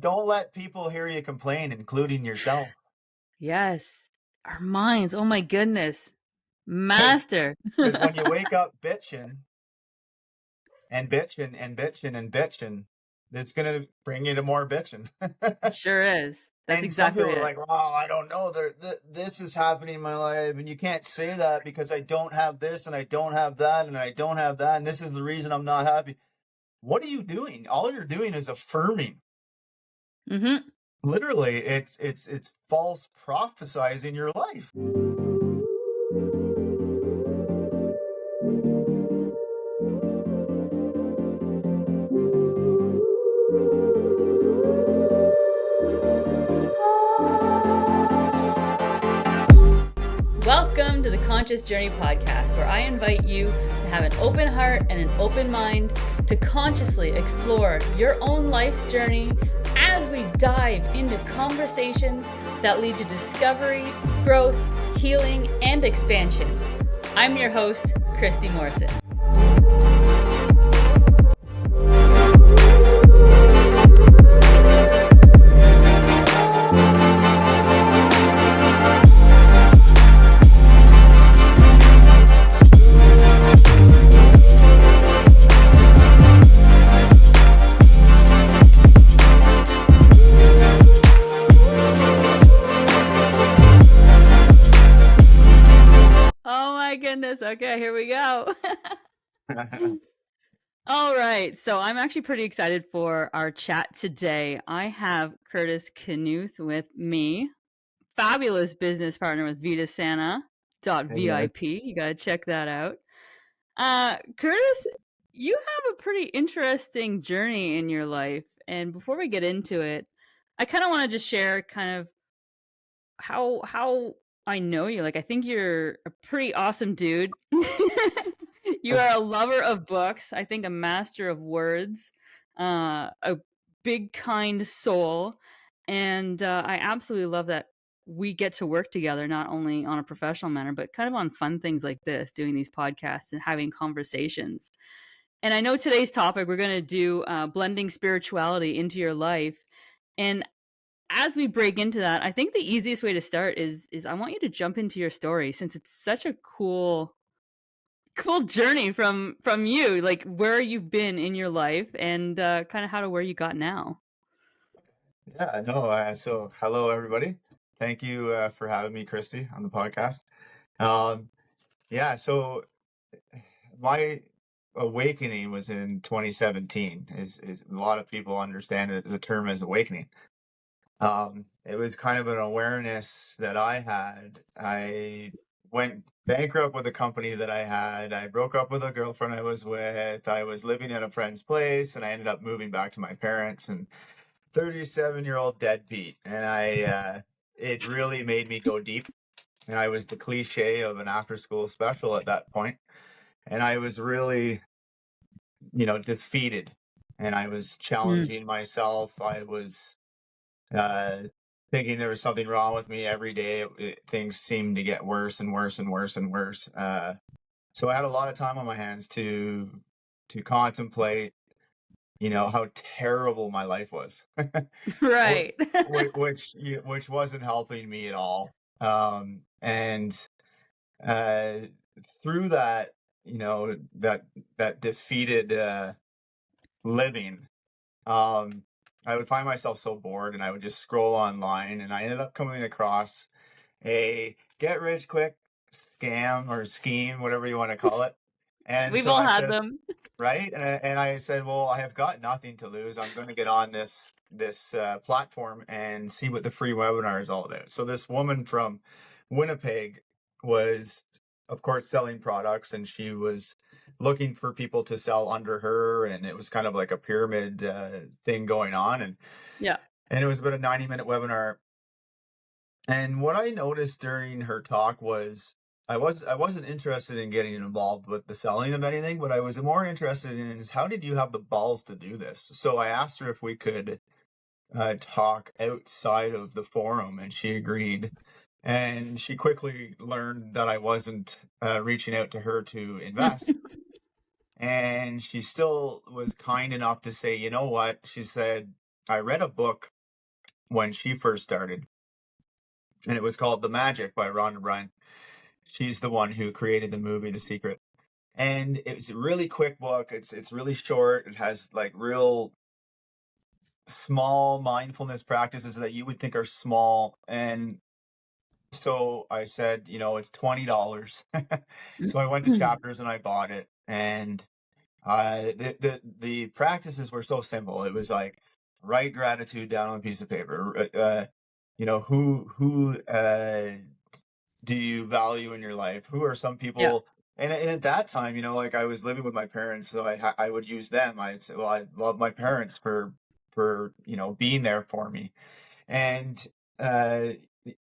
Don't let people hear you complain, including yourself. Yes. Our minds. Oh my goodness. Because Master. when you wake up bitching and bitching and bitching and bitching, it's going to bring you to more bitching. Sure is. That's And some exactly people are it. like, "Oh, I don't know. This is happening in my life, and you can't say that because I don't have this, and I don't have that, and I don't have that, and this is the reason I'm not happy." What are you doing? All you're doing is affirming. Mm-hmm. Literally, it's false prophesizing your life. Welcome to the Conscious Journey podcast, where I invite you to have an open heart and an open mind to consciously explore your own life's journey as we dive into conversations that lead to discovery, growth, healing, and expansion. I'm your host, Christy Morrison. Oh my goodness. Okay, here we go. All right. So I'm actually pretty excited for our chat today. I have Curtis Knuth with me, fabulous business partner with Yes. VitaSanta.vip. You got to check that out. Curtis, you have a pretty interesting journey in your life. And before we get into it, I kind of want to just share kind of how I know you. Like, I think you're a pretty awesome dude. You are a lover of books. I think a master of words, a big kind soul, and I absolutely love that we get to work together, not only on a professional manner, but kind of on fun things like this, doing these podcasts and having conversations. And I know today's topic, we're going to do blending spirituality into your life. And as we break into that, I think the easiest way to start is I want you to jump into your story, since it's such a cool journey from you, like where you've been in your life and kind of how to where you got now. Yeah, no, so hello everybody. Thank you for having me, Christy, on the podcast. Um, yeah, so my awakening was in 2017. Is a lot of people understand it, the term as awakening. It was kind of an awareness that I had. I went bankrupt with a company that I had. I broke up with a girlfriend I was with. I was living at a friend's place, and I ended up moving back to my parents. And 37-year-old deadbeat, and it really made me go deep. And I was the cliche of an after-school special at that point, and I was really, defeated, and I was Mm. challenging myself. I was uh, thinking there was something wrong with me every day. Things seemed to get worse and worse and worse and worse. So I had a lot of time on my hands to contemplate, how terrible my life was. Wh- Right. which wasn't helping me at all. And uh, through that, that defeated living, um, I would find myself so bored, and I would just scroll online, and I ended up coming across a get rich quick scam or scheme, whatever you want to call it. And We've so all I had said, them. right? And I said, well, I have got nothing to lose. I'm going to get on this platform and see what the free webinar is all about. So this woman from Winnipeg was, of course, selling products, and she was looking for people to sell under her, and it was kind of like a pyramid thing going on, Yeah. and it was about a 90-minute webinar. And what I noticed during her talk was I wasn't interested in getting involved with the selling of anything, but I was more interested in is how did you have the balls to do this? So I asked her if we could talk outside of the forum, and she agreed. And she quickly learned that I wasn't reaching out to her to invest. And she still was kind enough to say, you know what? She said, I read a book when she first started, and it was called The Magic by Rhonda Byrne. She's the one who created the movie The Secret. And it's a really quick book. It's really short. It has like real small mindfulness practices that you would think are small. And so I said, it's $20. So I went to Chapters and I bought it. And the practices were so simple. It was like write gratitude down on a piece of paper. Who do you value in your life? Who are some Yeah. people? And at that time, like I was living with my parents, so I would use them. I'd say, well, I love my parents for being there for me. And uh,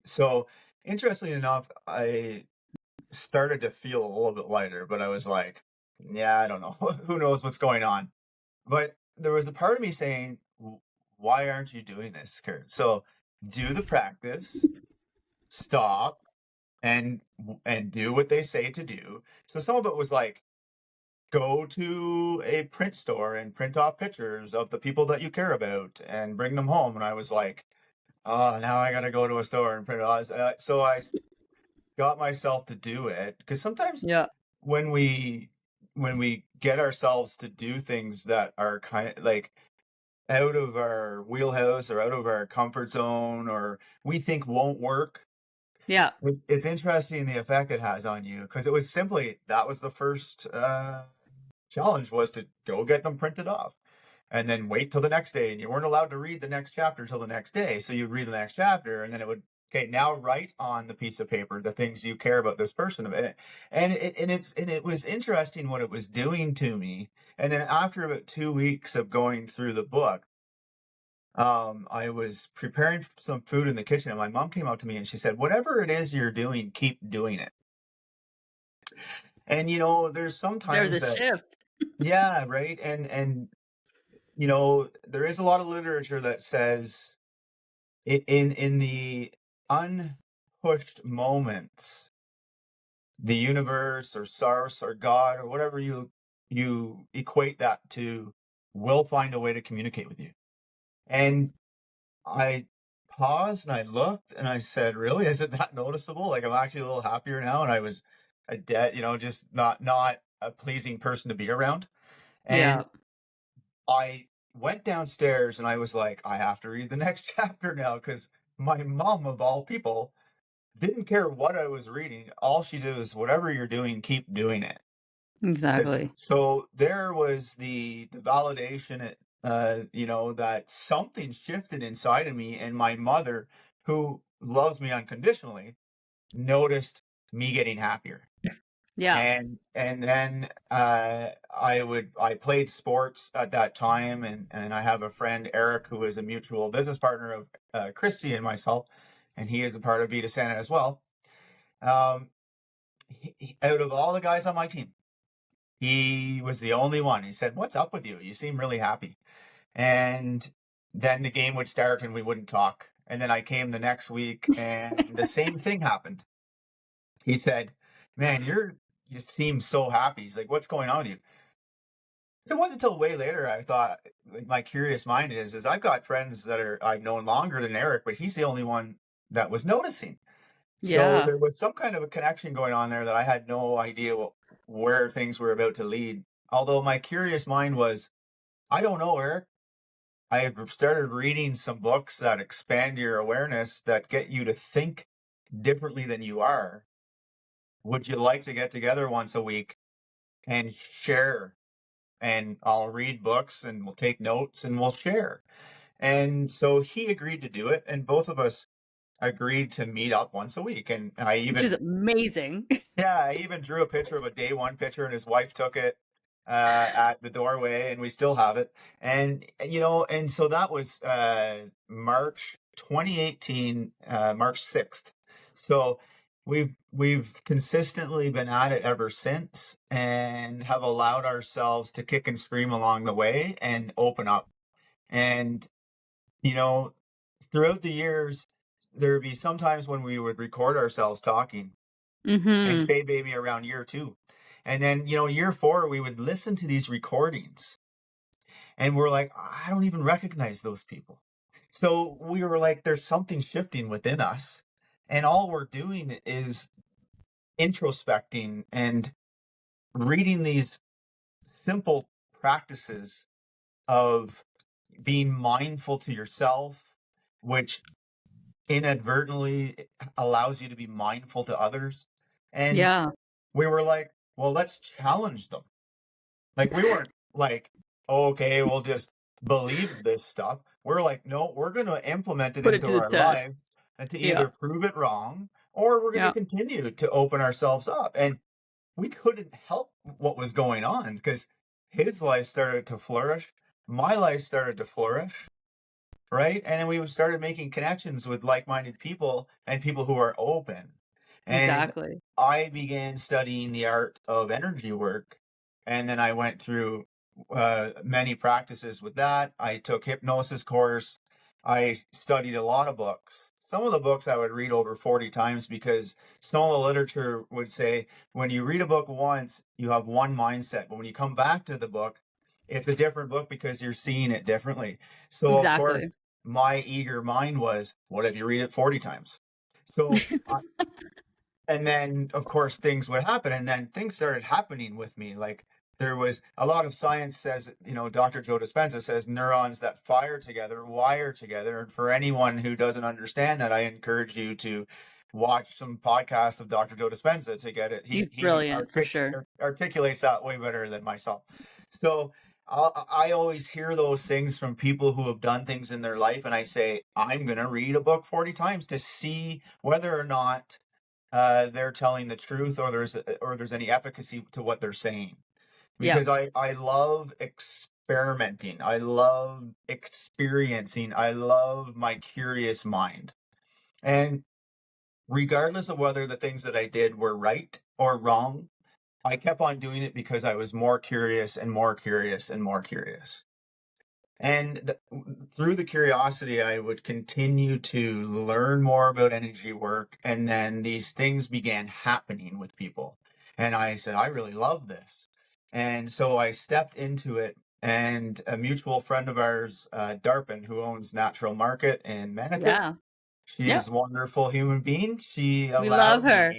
so interestingly enough, I started to feel a little bit lighter, but I was like, yeah, I don't know. Who knows what's going on? But there was a part of me saying, why aren't you doing this, Kurt? So do the practice, stop, and do what they say to do. So some of it was like, go to a print store and print off pictures of the people that you care about and bring them home. And I was like, oh, now I got to go to a store and print it off. So I got myself to do it, because sometimes Yeah. when we get ourselves to do things that are kind of like out of our wheelhouse or out of our comfort zone, or we think won't work, Yeah. it's interesting the effect it has on you, because it was simply that was the first challenge, was to go get them printed off and then wait till the next day, and you weren't allowed to read the next chapter till the next day, so you'd read the next chapter and then it would, okay, now write on the piece of paper the things you care about this person, and it was interesting what it was doing to me. And then after about 2 weeks of going through the book, I was preparing some food in the kitchen, and my mom came out to me and she said, whatever it is you're doing, keep doing it. And there's There's sometimes a that, shift. yeah, right. And there is a lot of literature that says in the unpushed moments, the universe or source or God or whatever you equate that to will find a way to communicate with you. And I paused and I looked and I said, really, is it that noticeable? Like, I'm actually a little happier now, and I was a dead, just not a pleasing person to be around. Yeah. And I went downstairs and I was like, I have to read the next chapter now, because my mom, of all people, didn't care what I was reading. All she did was, whatever you're doing, keep doing it. Exactly. So there was the validation, that something shifted inside of me, and my mother, who loves me unconditionally, noticed me getting happier. Yeah. And then I played sports at that time, and I have a friend, Eric, who is a mutual business partner of Christy and myself, and he is a part of Vita Santa as well. Um, out of all the guys on my team, he was the only one. He said, "What's up with you? You seem really happy." And then the game would start and we wouldn't talk. And then I came the next week and the same thing happened. He said, "Man, you seem so happy." He's like, "What's going on with you?" It wasn't until way later I thought, like, my curious mind is I've got friends that I've known longer than Eric, but he's the only one that was noticing. So Yeah. there was some kind of a connection going on there that I had no idea where things were about to lead. Although my curious mind was, I don't know, Eric. I have started reading some books that expand your awareness, that get you to think differently than you are. Would you like to get together once a week and share? And I'll read books and we'll take notes and we'll share. And so he agreed to do it, and both of us agreed to meet up once a week. And I Which is even, amazing. yeah, I even drew a picture of a day one picture, and his wife took it at the doorway, and we still have it. And so that was March 2018, March 6th. So we've consistently been at it ever since, and have allowed ourselves to kick and scream along the way and open up. And you know, throughout the years, there would be sometimes when we would record ourselves talking, and Mhm. say maybe around year two. And then, year four, we would listen to these recordings. And we're like, I don't even recognize those people. So we were like, there's something shifting within us. And all we're doing is introspecting and reading these simple practices of being mindful to yourself, which inadvertently allows you to be mindful to others. And Yeah. we were like, well, let's challenge them. Like, we weren't like, "Oh, okay, we'll just believe this stuff." We're like, no, we're going to implement it Put it into to the our test. lives and to Yeah. either prove it wrong or we're going to Yeah. continue to open ourselves up. And we couldn't help what was going on because his life started to flourish. My life started to flourish. Right? And then we started making connections with like-minded people and people who are open. And Exactly. I began studying the art of energy work. And then I went through many practices with that. I took hypnosis course. I studied a lot of books. Some of the books I would read over 40 times because some of the literature would say when you read a book once, you have one mindset. But when you come back to the book, it's a different book because you're seeing it differently. So, of Exactly. course, my eager mind was, what if you read it 40 times? So, and then, of course, things would happen. And then things started happening with me. Like, there was a lot of science says, Dr. Joe Dispenza says neurons that fire together wire together. And for anyone who doesn't understand that, I encourage you to watch some podcasts of Dr. Joe Dispenza to get it. He's He brilliant for sure. articulates that way better than myself. So I always hear those things from people who have done things in their life. And I say, I'm going to read a book 40 times to see whether or not they're telling the truth or there's any efficacy to what they're saying. Yeah. Because I love experimenting. I love experiencing. I love my curious mind. And regardless of whether the things that I did were right or wrong, I kept on doing it because I was more curious and more curious and more curious. And through the curiosity, I would continue to learn more about energy work. And then these things began happening with people. And I said, I really love this. And so I stepped into it. And a mutual friend of ours, Darpin, who owns Natural Market in Manatit, Yeah. she's Yep. a wonderful human being. We love her.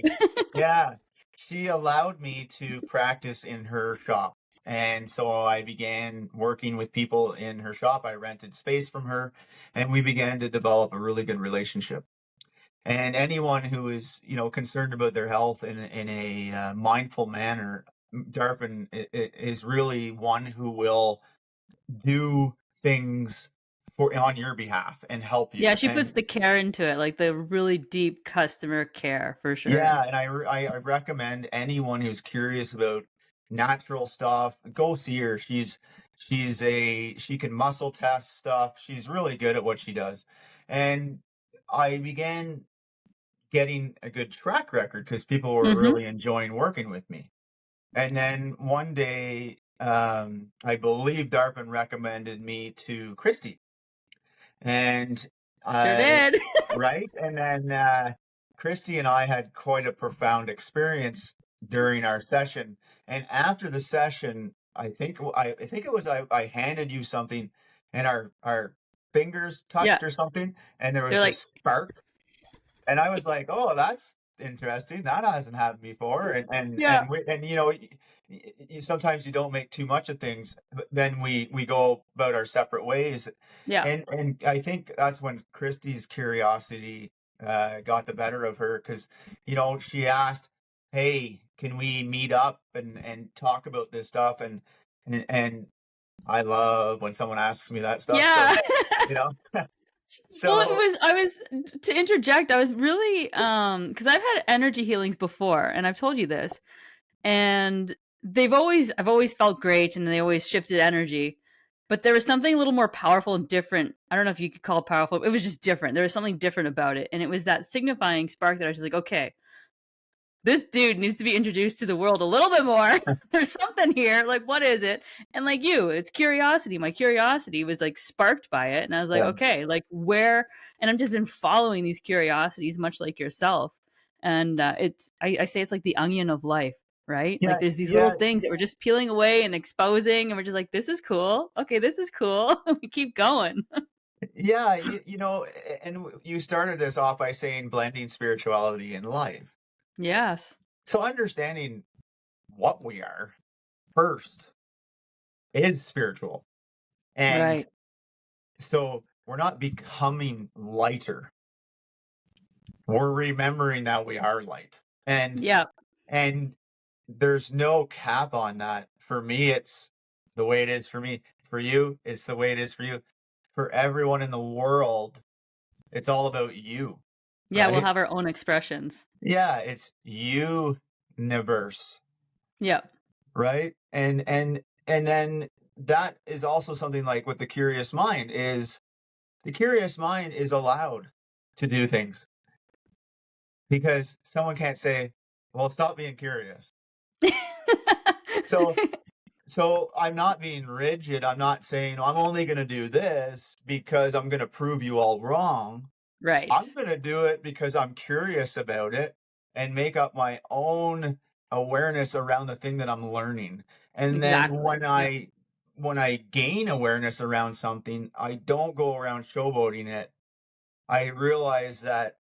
Yeah, she allowed me to practice in her shop. And so I began working with people in her shop. I rented space from her and we began to develop a really good relationship. And anyone who is, concerned about their health in a mindful manner, Darpin is really one who will do things on your behalf and help Yeah, you. she puts And the care into it, like the really deep customer care for sure. yeah, and I recommend anyone who's curious about natural stuff, go see her. She can muscle test stuff. She's really good at what she does. And I began getting a good track record because people were Mhm. really enjoying working with me. And then one day, I believe Darpin recommended me to Christy. And Sure I did. right? And then Christy and I had quite a profound experience during our session. And after the session, I think it was I handed you something and our fingers Yeah. touched or something, and there They're was like, this spark. And I was like, "Oh, that's interesting. That hasn't happened before." yeah. And sometimes you don't make too much of things, but then we go about our separate ways. Yeah. And I think that's when Christy's curiosity got the better of her because she asked, "Hey, can we meet up and talk about this stuff?" And I love when someone asks me that stuff. So Yeah. you know, Well, so I was to interject, I was really because I've had energy healings before, and I've told you this, and I've always felt great, and they always shifted energy, but there was something a little more powerful and different. I don't know if you could call it powerful. It was just different. There was something different about it, and it was that signifying spark that I was just like, okay, this dude needs to be introduced to the world a little bit more. There's something here. Like, what is it? And like you, it's curiosity. My curiosity was like sparked by it. And I was like, yes, okay, like where, and I've just been following these curiosities, much like yourself. And I say it's like the onion of life, right? Yeah, Like there's these little yeah, things that we're just peeling away and exposing, and we're just like, this is cool. Okay, this is cool. We keep going. yeah. You started this off by saying blending spirituality and life. Yes. So understanding what we are first is spiritual. And Right. so we're not becoming lighter. We're remembering that we are light. Yeah. And there's no cap on that. For me, it's the way it is for me. For you, it's the way it is for you. For everyone in the world, it's all about you, Yeah, we'll right? have our own expressions. Yeah, it's universe, Yeah. right? And then that is also something like with the curious mind is the curious mind is allowed to do things because someone can't say, well, stop being curious. So I'm not being rigid. I'm not saying I'm only going to do this because I'm going to prove you all wrong. Right. I'm going to do it because I'm curious about it and make up my own awareness around the thing that I'm learning. And then Exactly. Yeah. when I gain awareness around something, I don't go around showboating it. I realize that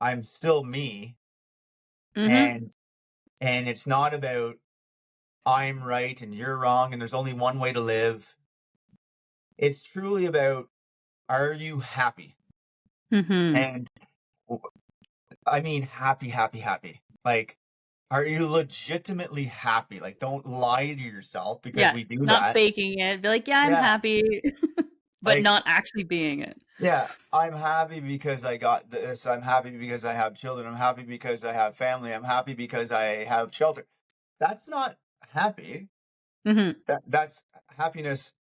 I'm still me, Mm-hmm. and it's not about I'm right and you're wrong and there's only one way to live. It's truly about, are you happy? Mm-hmm. And I mean happy, happy, happy. Like, are you legitimately happy? Like, don't lie to yourself because Yeah. we do Not that. faking it. Be like, yeah, I'm Yeah. happy, but Like, not actually being it. yeah, I'm happy because I got this. I'm happy because I have children. I'm happy because I have family. I'm happy because I have shelter. That's not happy. Mm-hmm. That's happiness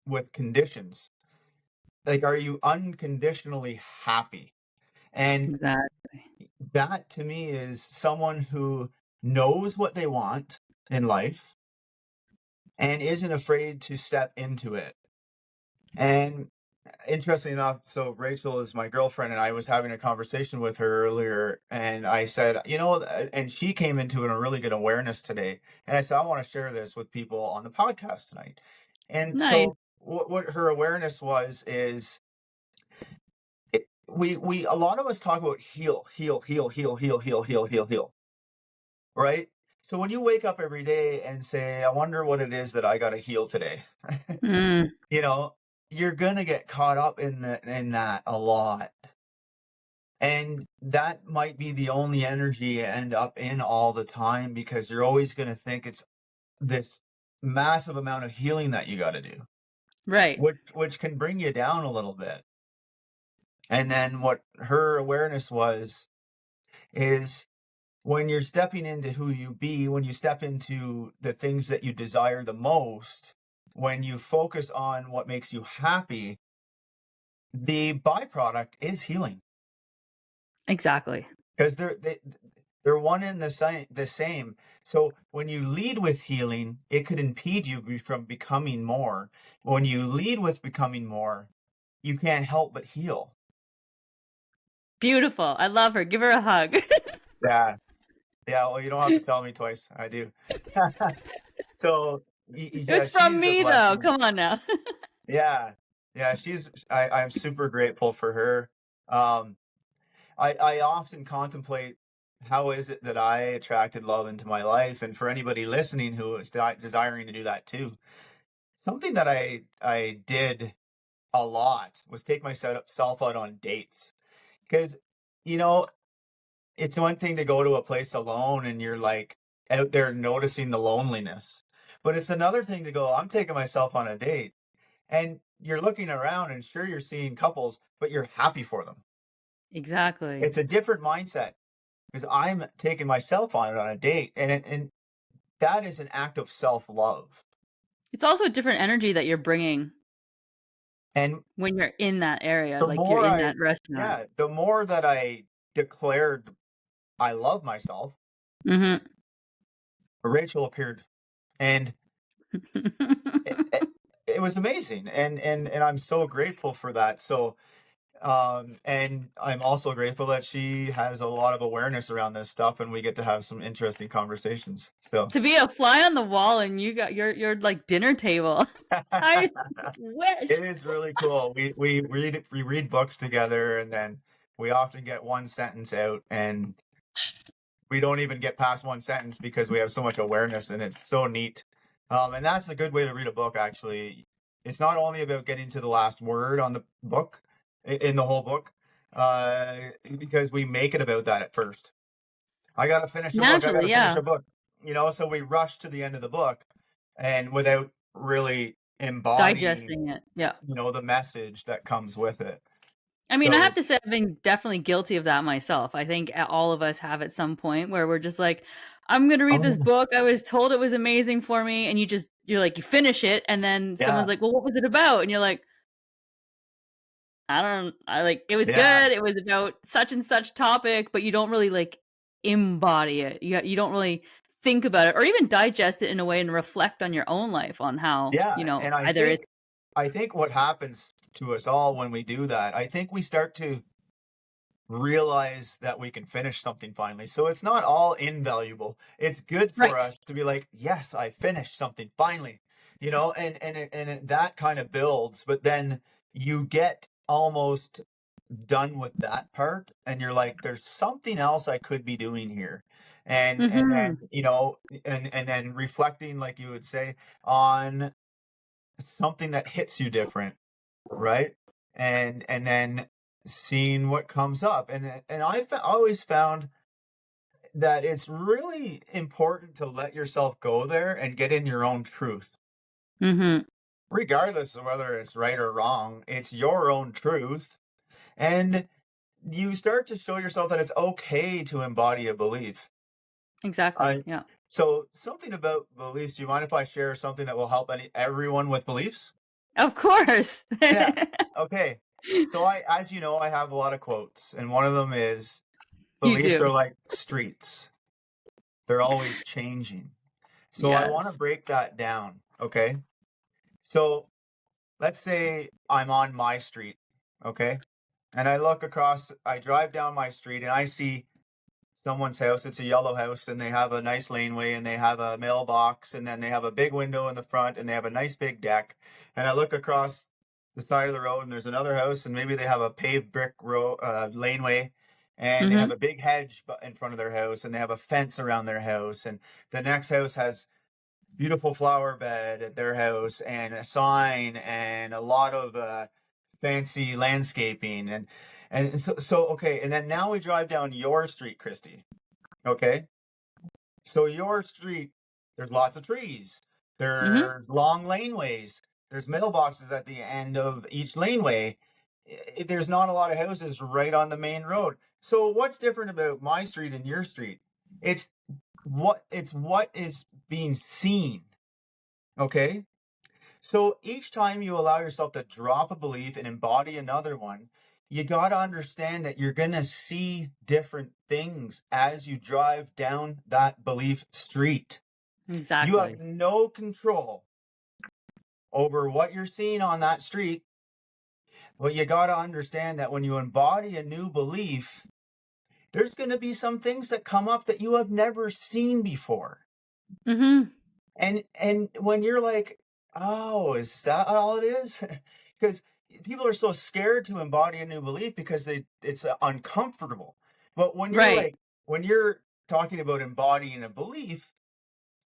with conditions. Like, are you unconditionally happy? And Exactly. that to me is someone who knows what they want in life and isn't afraid to step into it. And interesting enough, so Rachel is my girlfriend, and I was having a conversation with her earlier, and I said, and she came into a really good awareness today. And I said, I want to share this with people on the podcast tonight. And Nice. so what her awareness was is we a lot of us talk about heal, heal, heal, heal, heal, heal, heal, heal, heal, right? So when you wake up every day and say, I wonder what it is that I got to heal today, Mm. you know, you're going to get caught up in that a lot. And that might be the only energy you end up in all the time because you're always going to think it's this massive amount of healing that you got to do, Right. which can bring you down a little bit. And then what her awareness was is when you're stepping into who you be, when you step into the things that you desire the most, when you focus on what makes you happy, the byproduct is healing Exactly. because they're one and the same. So when you lead with healing, it could impede you from becoming more. When you lead with becoming more, you can't help but heal. Beautiful. I love her. Give her a hug. Yeah. Yeah, well, you don't have to tell me twice. I do. So, yeah, It's from she's a me though. blessing. Come on now. Yeah. Yeah, I'm super grateful for her. Um, I often contemplate how is it that I attracted love into my life, and for anybody listening who is desiring to do that too. Something that I did a lot was take myself out on dates because you know it's one thing to go to a place alone and you're like out there noticing the loneliness, but it's another thing to go, I'm taking myself on a date and you're looking around and sure you're seeing couples, but you're happy for them. Exactly. It's a different mindset because I'm taking myself on a date and that is an act of self-love. It's also a different energy that you're bringing And when you're in that area, the like you're more in I, that restaurant. yeah, the more that I declared I love myself, Mhm. Rachel appeared and it, it, it was amazing. And I'm so grateful for that. So And I'm also grateful that she has a lot of awareness around this stuff, and we get to have some interesting conversations. So To be a fly on the wall and you got your like dinner table. I wish. it is really cool. We read books together, and then we often get one sentence out, and we don't even get past one sentence because we have so much awareness, and it's so neat. And that's a good way to read a book, actually. It's not only about getting to the last word on the book, in the whole book, because we make it about that at first. I gotta finish a book. I Naturally, gotta finish yeah. a book. So we rush to the end of the book, and without really embodying, Digesting it. Yeah. the message that comes with it. I mean, I have So, to say I've been definitely guilty of that myself. I think all of us have at some point where we're just like, I'm gonna read this oh, book. I was told it was amazing for me, and you're like, you finish it, and then yeah, someone's like, well, what was it about? And you're like, I like it was yeah, good. It was about such and such topic, but you don't really like embody it. You don't really think about it or even digest it in a way and reflect on your own life on how, yeah. And I either it's think, I think what happens to us all when we do that, I think we start to realize that we can finish something finally. So it's not all invaluable. It's good for right. us to be like, yes, I finished something finally, that kind of builds. But then you get almost done with that part, and you're like, there's something else I could be doing here. And then, Mhm. and then reflecting, like you would say, on something that hits you different, right? And then seeing what comes up. And always found that it's really important to let yourself go there and get in your own truth, Mhm. regardless of whether it's right or wrong. It's your own truth, and you start to show yourself that it's okay to embody a belief. Exactly. I Yeah. So something about beliefs. Do you mind if I share something that will help everyone with beliefs? Of course. Yeah. Okay. So as you know, I have a lot of quotes, and one of them is, You beliefs do. are like streets. They're always changing. So I want to Yes. break that down. Okay. So let's say I'm on my street. Okay. And I drive down my street, and I see someone's house. It's a yellow house, and they have a nice laneway, and they have a mailbox, and then they have a big window in the front, and they have a nice big deck. And I look across the side of the road, and there's another house, and maybe they have a paved brick laneway, and they have Mhm. a big hedge in front of their house, and they have a fence around their house, and the next house has beautiful flower bed at their house, and a sign, and a lot of fancy landscaping, and so okay. And then now we drive down your street, Christy. Okay. So your street, there's lots of trees. Mhm. There's long laneways. There's mailboxes at the end of each laneway. There's not a lot of houses right on the main road. So what's different about my street and your street? It's what is being seen. Okay. So each time you allow yourself to drop a belief and embody another one, you got to understand that you're going to see different things as you drive down that belief street. You have Exactly. no control over what you're seeing on that street, but you got to understand that when you embody a new belief, there's going to be some things that come up that you have never seen before. Mhm. And when you're like, "Oh, is that all it is?" Because people are so scared to embody a new belief because it's uncomfortable. But Right. when you're talking about embodying a belief,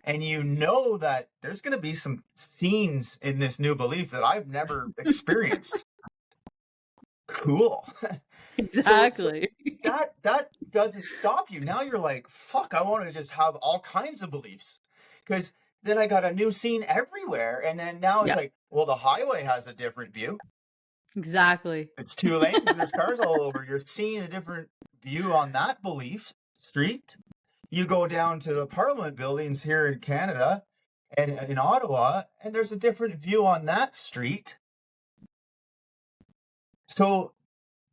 and you know that there's going to be some scenes in this new belief that I've never experienced. Cool. So Exactly. that doesn't stop you. Now you're like, fuck, I want to just have all kinds of beliefs. Because then I got a new scene everywhere. And then now it's Yeah. like, well, the highway has a different view. Exactly. It's two lanes and there's cars all over. You're seeing a different view on that belief street. You go down to the Parliament buildings here in Canada and in Ottawa, and there's a different view on that street. So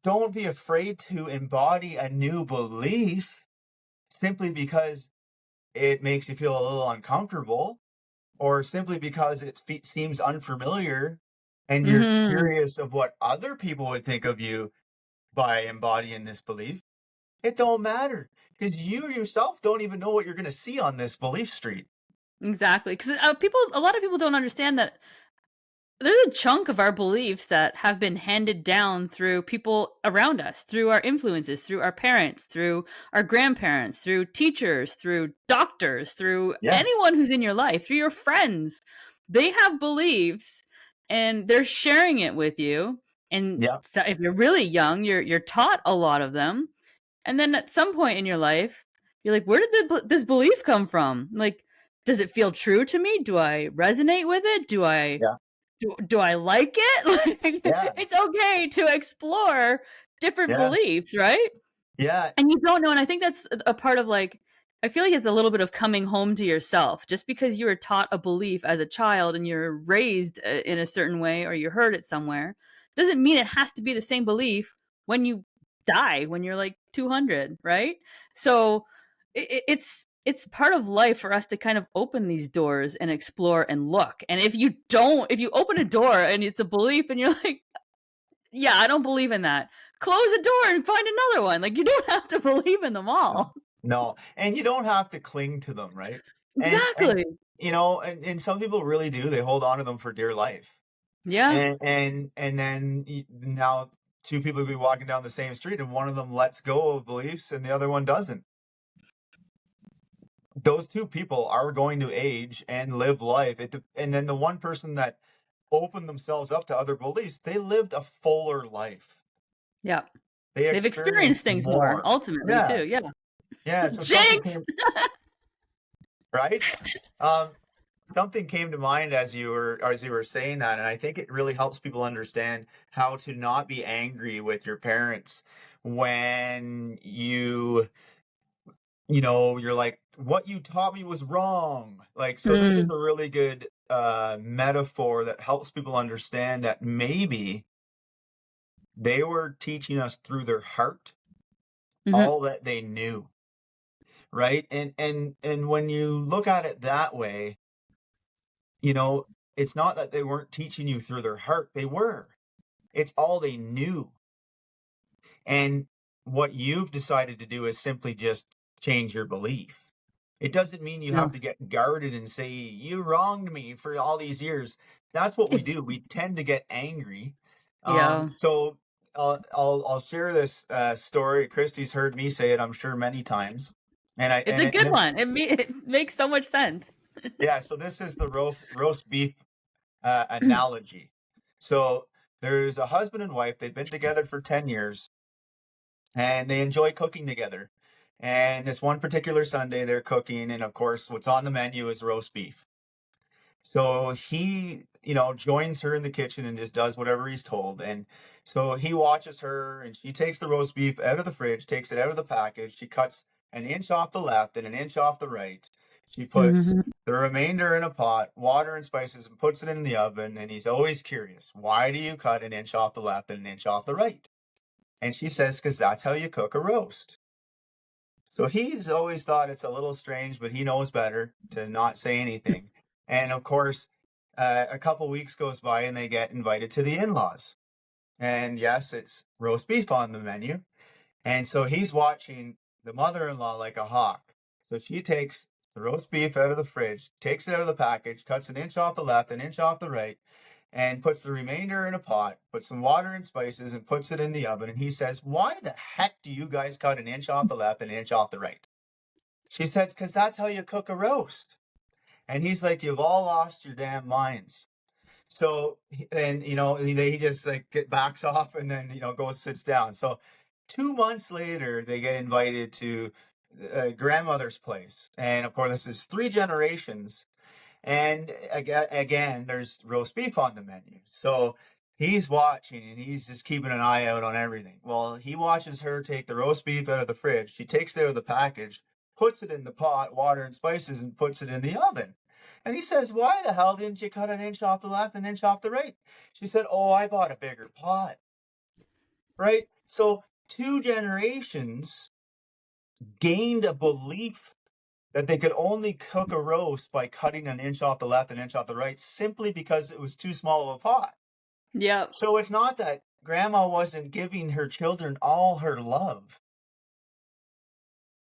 don't be afraid to embody a new belief simply because it makes you feel a little uncomfortable, or simply because it seems unfamiliar, and you're Mhm. curious of what other people would think of you. by embodying this belief? It don't matter because you yourself don't even know what you're going to see on this belief street. Exactly. Because a lot of people don't understand that there's a chunk of our beliefs that have been handed down through people around us, through our influences, through our parents, through our grandparents, through teachers, through doctors, through Yes. anyone who's in your life, through your friends. They have beliefs and they're sharing it with you. And Yeah. so if you're really young, you're taught a lot of them. And then at some point in your life, you're like, where did this belief come from? Like, does it feel true to me? Do I resonate with it? Yeah. Do I like it? Like, Yeah. it's okay to explore different Yeah. beliefs, right? Yeah. And you don't know, and I think that's a part of, like, I feel like it's a little bit of coming home to yourself. Just because you were taught a belief as a child and you're raised in a certain way or you heard it somewhere, doesn't mean it has to be the same belief when you die, when you're like 200, right? So it's part of life for us to kind of open these doors and explore and look. And if you open a door and it's a belief and you're like, yeah, I don't believe in that. Close the door and find another one. Like, you don't have to believe in them No. all. No. And you don't have to cling to them, right? And Exactly. and some people really do. They hold on to them for dear life. Yeah. And then now two people could be walking down the same street and one of them lets go of beliefs and the other one doesn't. Those two people are going to age and live life. And then the one person that opened themselves up to other beliefs, they lived a fuller life. Yeah. They They've experienced experienced things more more. ultimately Yeah. too. Yeah. Yeah. So something Jinx. came, right? Um, something came to mind as you were saying that, and I think it really helps people understand how to not be angry with your parents when you're like, what you taught me was wrong. Like, so this is Mm, a really good metaphor that helps people understand that maybe they were teaching us through their heart mhm, all that they knew, right? And when you look at it that way, you know, it's not that they weren't teaching you through their heart, they were. It's all they knew. And what you've decided to do is simply just change your belief. It doesn't mean you have no. to get guarded and say, you wronged me for all these years. That's what we do. We tend to get angry. Yeah. So I'll share this story. Christy's heard me say it, I'm sure, many times. And I It's a and good this one. It makes so much sense. yeah, so this is the roast beef analogy. So there's a husband and wife, they've been together for 10 years and they enjoy cooking together. And this one particular Sunday, they're cooking, and of course, what's on the menu is roast beef. So he, joins her in the kitchen and just does whatever he's told. And so he watches her, and she takes the roast beef out of the fridge, takes it out of the package. She cuts an inch off the left and an inch off the right. She puts Mhm. the remainder in a pot, water and spices, and puts it in the oven. And he's always curious, why do you cut an inch off the left and an inch off the right? And she says, because that's how you cook a roast. So he's always thought it's a little strange, but he knows better to not say anything. And of course, a couple weeks goes by and they get invited to the in-laws. And yes, it's roast beef on the menu. And so he's watching the mother-in-law like a hawk. So she takes the roast beef out of the fridge, takes it out of the package, cuts an inch off the left, an inch off the right, and puts the remainder in a pot, puts some water and spices, and puts it in the oven. And he says, why the heck do you guys cut an inch off the left and an inch off the right? She said, because that's how you cook a roast. And he's like, you've all lost your damn minds. So, and he just like backs off and then, goes, sits down. So 2 months later, they get invited to grandmother's place. And of course, this is three generations. And again, there's roast beef on the menu. So he's watching and he's just keeping an eye out on everything. Well, he watches her take the roast beef out of the fridge. She takes it out of the package, puts it in the pot, water and spices, and puts it in the oven. And he says, why the hell didn't you cut an inch off the left, an inch off the right? She said, oh, I bought a bigger pot. Right? So two generations gained a belief that they could only cook a roast by cutting an inch off the left and an inch off the right simply because it was too small of a pot. Yep. So it's not that grandma wasn't giving her children all her love,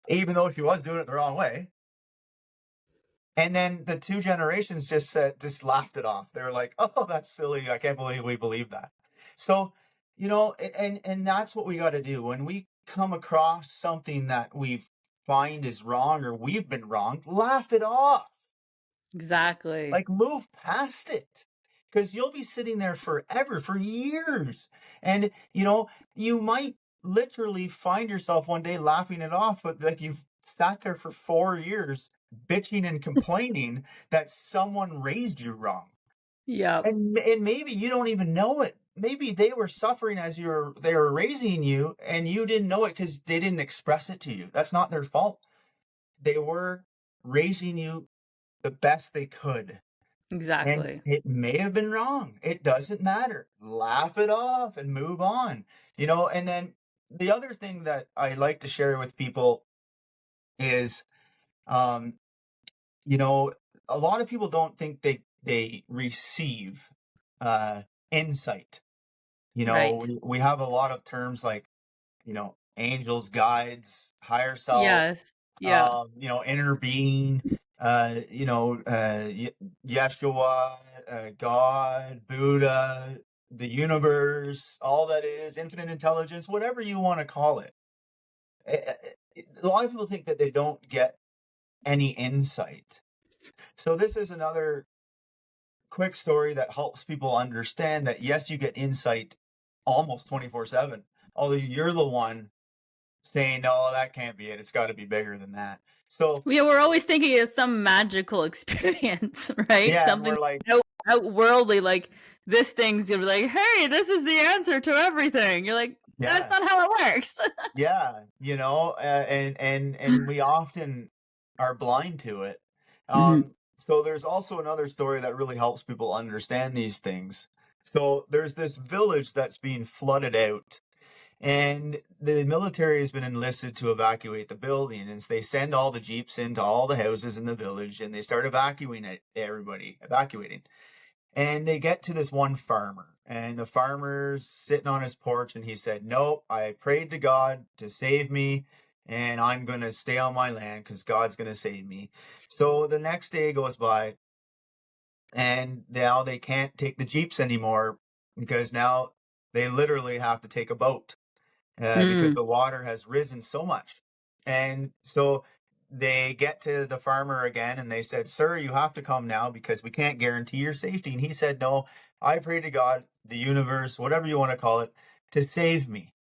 even though she was doing it the wrong way. And then the two generations just laughed it off. They were like, "Oh, that's silly. I can't believe we believe that." So, and that's what we got to do when we come across something that we find is wrong or we've been wrong. Laugh it off. Exactly. Like, move past it. Because you'll be sitting there forever, for years. And, you might literally find yourself one day laughing it off, but like you've sat there for 4 years bitching and complaining that someone raised you wrong. Yep. And maybe you don't even know it. Maybe they were suffering as they were raising you and you didn't know it because they didn't express it to you. That's not their fault. They were raising you the best they could. And Exactly. it may have been wrong. It doesn't matter. Laugh it off and move on. And then the other thing that I like to share with people is, um, you know, a lot of people don't think they receive uh insight. Right. We have a lot of terms like, angels, guides, higher self, Yes. Yeah. inner being, Yeshua, God, Buddha, the universe, all that is, infinite intelligence, whatever you want to call it. A lot of people think that they don't get any insight. So this is another quick story that helps people understand that, yes, you get insight almost 24/7, although you're the one saying, no, that can't be it. It's got to be bigger than that. So, Yeah, we're always thinking it's some magical experience, right? yeah, and Something we're like, outworldly, like this thing's gonna be like, hey, this is the answer to everything. You're like, that's yeah, not how it works. yeah, and we often are blind to it. Mhm. So there's also another story that really helps people understand these things. So there's this village that's being flooded out. And the military has been enlisted to evacuate the building. And so they send all the jeeps into all the houses in the village and they start evacuating. And they get to this one farmer. And the farmer's sitting on his porch and he said, "Nope, I prayed to God to save me. And I'm going to stay on my land because God's going to save me." So the next day goes by and now they can't take the jeeps anymore because now they literally have to take a boat because Mm. the water has risen so much. And so they get to the farmer again and they said, "Sir, you have to come now because we can't guarantee your safety." And he said, "No, I pray to God, the universe, whatever you want to call it, to save me.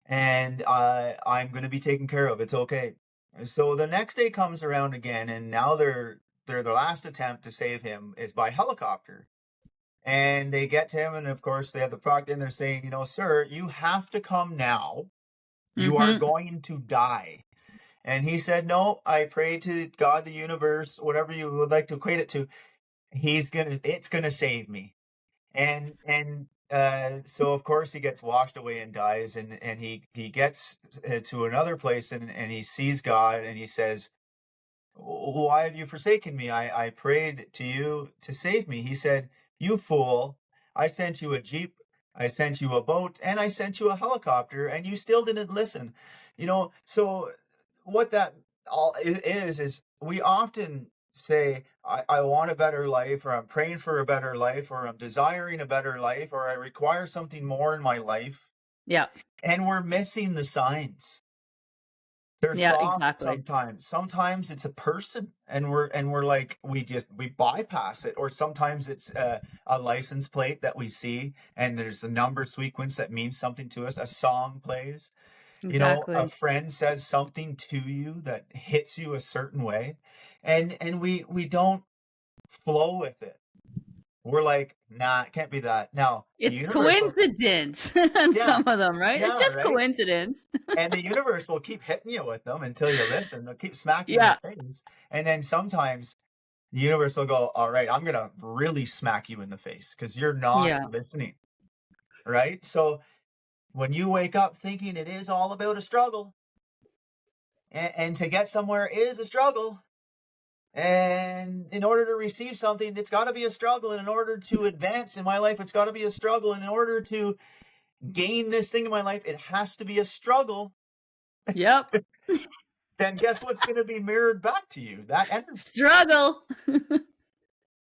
And I'm going to be taken care of. It's okay." And so the next day comes around again, and now their last attempt to save him is by helicopter. And they get to him, and of course they have the product, and they're saying, "Sir, you have to come now. You are Mhm. going to die." And he said, "No, I pray to God, the universe, whatever you would like to equate it to. It's gonna save me." And so of course he gets washed away and dies, and he gets to another place, and he sees God, and he says, "Why have you forsaken me? I prayed to you to save me." He said, "You fool, I sent you a jeep, I sent you a boat, and I sent you a helicopter, and you still didn't listen." So what that all is we often say, I want a better life, or I'm praying for a better life, or I'm desiring a better life, or I require something more in my life, Yeah. and we're missing the signs. They're Yeah, thoughts exactly. sometimes. Sometimes it's a person, and we're like, we bypass it. Or sometimes it's a license plate that we see, and there's a number sequence that means something to us. A song plays. A Exactly. friend says something to you that hits you a certain way, and we don't flow with it. We're like, nah, it can't be that. Now the It's universe will, coincidence on yeah, some of them, right? It's yeah, just right. coincidence. And the universe will keep hitting you with them until you listen. They'll keep smacking you in the Yeah. face. And then sometimes the universe will go, "All right, I'm going to really smack you in the face because you're not Yeah. listening." Right? So when you wake up thinking it is all about a struggle, and to get somewhere is a struggle, and in order to receive something, it's got to be a struggle. And in order to advance in my life, it's got to be a struggle. And in order to gain this thing in my life, it has to be a struggle. Yep. Then guess what's going to be mirrored back to you? That energy. Struggle.